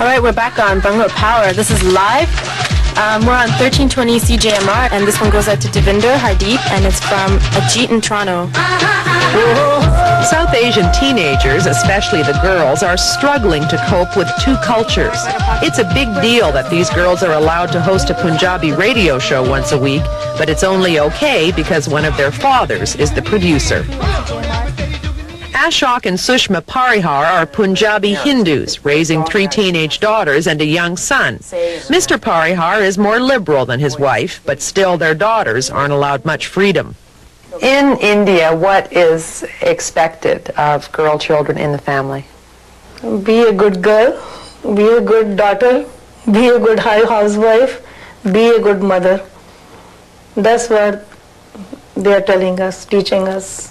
Alright, we're back on Bungo Power. This is live. We're on 1320 CJMR, and this one goes out to Devinder Hardeep, and it's from Ajit in Toronto. South Asian teenagers, especially the girls, are struggling to cope with two cultures. It's a big deal that these girls are allowed to host a Punjabi radio show once a week, but it's only okay because one of their fathers is the producer. Ashok and Sushma Parihar are Punjabi Hindus, raising 3 teenage daughters and a young son. Mr. Parihar is more liberal than his wife, but still their daughters aren't allowed much freedom. In India, what is expected of girl children in the family? Be a good girl, be a good daughter, be a good housewife, be a good mother. That's what they are telling us, teaching us.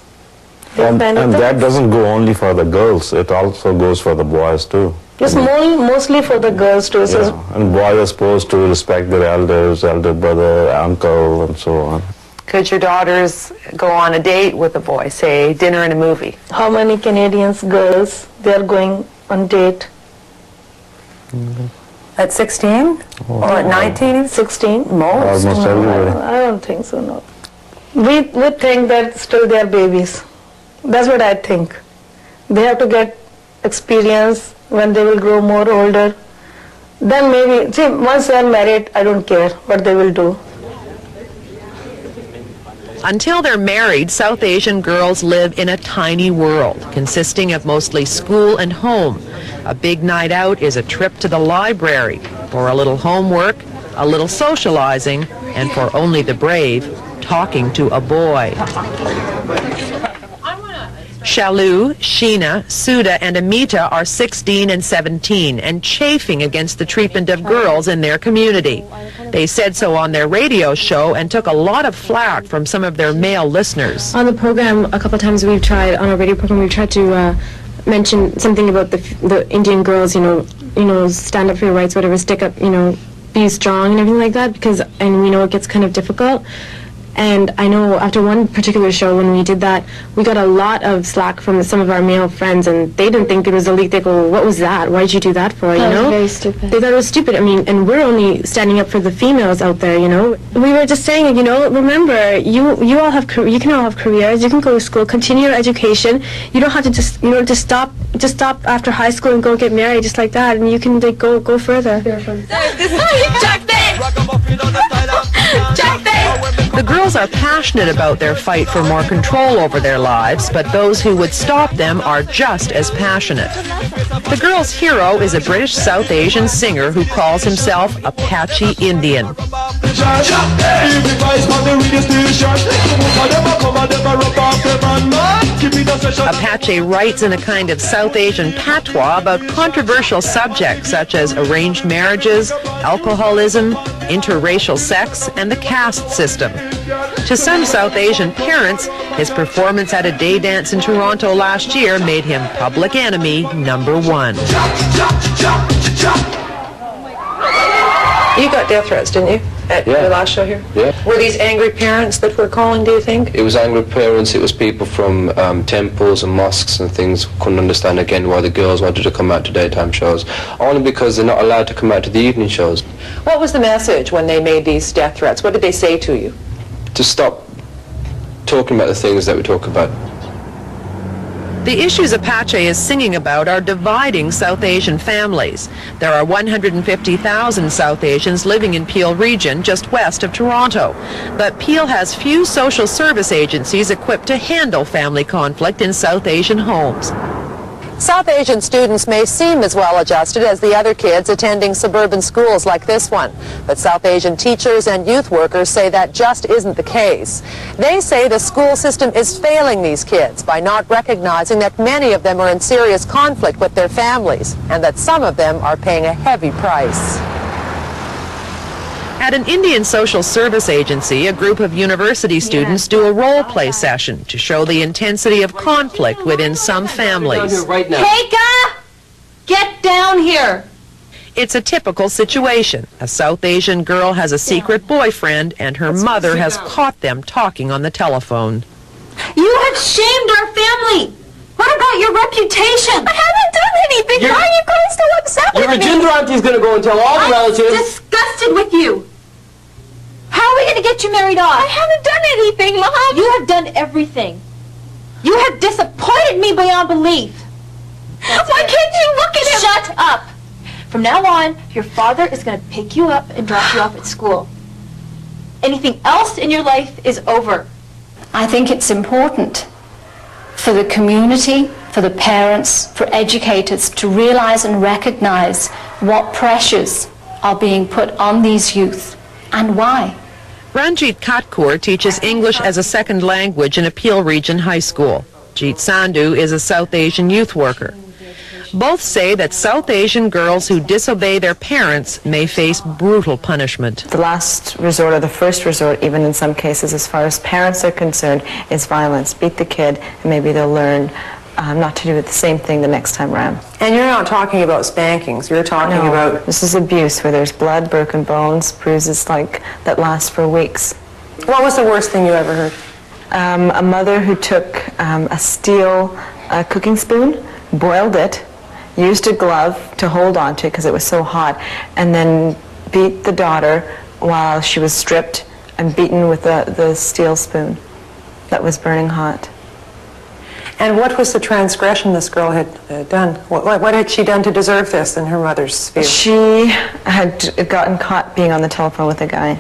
And that doesn't go only for the girls, it also goes for the boys too. It's mostly for the girls too. Yeah. And boys are supposed to respect their elders, elder brother, uncle, and so on. Could your daughters go on a date with a boy, say dinner and a movie? How many Canadians girls they are going on date? At 16? Or at 19? 16? Almost everybody. I don't think so, no. We think that still they are babies. That's what I think. They have to get experience when they will grow more older. Then maybe, see, once they are married, I don't care what they will do. Until they're married, South Asian girls live in a tiny world, consisting of mostly school and home. A big night out is a trip to the library, for a little homework, a little socializing, and for only the brave, talking to a boy. Shalu, Sheena, Sudha, and Amita are 16 and 17 and chafing against the treatment of girls in their community. They said so on their radio show and took a lot of flack from some of their male listeners. On the program, a couple of times on our radio program, we've tried to mention something about the Indian girls, you know, stand up for your rights, whatever, stick up, you know, be strong and everything like that, and we know it gets kind of difficult. And I know after one particular show when we did that, we got a lot of slack from some of our male friends, and they didn't think it was illegal. They go, "What was that? Why did you do that for?" You know, very stupid. They thought it was stupid. I mean, and we're only standing up for the females out there. You know, we were just saying, you know, remember, you all have you can all have careers. You can go to school, continue your education. You don't have to just stop after high school and go get married just like that, and you can go further. The girls are passionate about their fight for more control over their lives, but those who would stop them are just as passionate. The girls' hero is a British South Asian singer who calls himself Apache Indian. Apache writes in a kind of South Asian patois about controversial subjects such as arranged marriages, alcoholism, interracial sex, and the caste system. To some South Asian parents, his performance at a day dance in Toronto last year made him public enemy #1. You got death threats, didn't you, at your last show here? Yeah. Were these angry parents that were calling, do you think? It was angry parents, it was people from temples and mosques and things couldn't understand again why the girls wanted to come out to daytime shows, only because they're not allowed to come out to the evening shows. What was the message when they made these death threats? What did they say to you? To stop talking about the things that we talk about. The issues Apache is singing about are dividing South Asian families. There are 150,000 South Asians living in Peel region, just west of Toronto. But Peel has few social service agencies equipped to handle family conflict in South Asian homes. South Asian students may seem as well adjusted as the other kids attending suburban schools like this one, but South Asian teachers and youth workers say that just isn't the case. They say the school system is failing these kids by not recognizing that many of them are in serious conflict with their families and that some of them are paying a heavy price. At an Indian social service agency, a group of university students do a role-play session to show the intensity of conflict within some families. Keika! Get down here! It's a typical situation. A South Asian girl has a secret boyfriend, and her mother has caught them talking on the telephone. You have shamed our family! What about your reputation? I haven't done anything! Why are you guys so upset to me. Rajinder auntie's going to go and tell all the I'm relatives. disgusted with you. How are we going to get you married off? I haven't done anything, Mom. You have done everything. You have disappointed me beyond belief. Why can't you look at him? Shut up. From now on, your father is going to pick you up and drop you off at school. Anything else in your life is over. I think it's important for the community, for the parents, for educators to realize and recognize what pressures are being put on these youth and why. Ranjit Katkur teaches English as a second language in a Peel Region high school. Jeet Sandhu is a South Asian youth worker. Both say that South Asian girls who disobey their parents may face brutal punishment. The last resort, or the first resort, even in some cases, as far as parents are concerned, is violence. Beat the kid, and maybe they'll learn not to do the same thing the next time around. And you're not talking about spankings. You're talking about... This is abuse, where there's blood, broken bones, bruises like that last for weeks. What was the worst thing you ever heard? A mother who took a steel cooking spoon, boiled it, used a glove to hold on to because it was so hot, and then beat the daughter while she was stripped and beaten with the steel spoon that was burning hot. And what was the transgression this girl had done? What had she done to deserve this in her mother's view? She had gotten caught being on the telephone with a guy.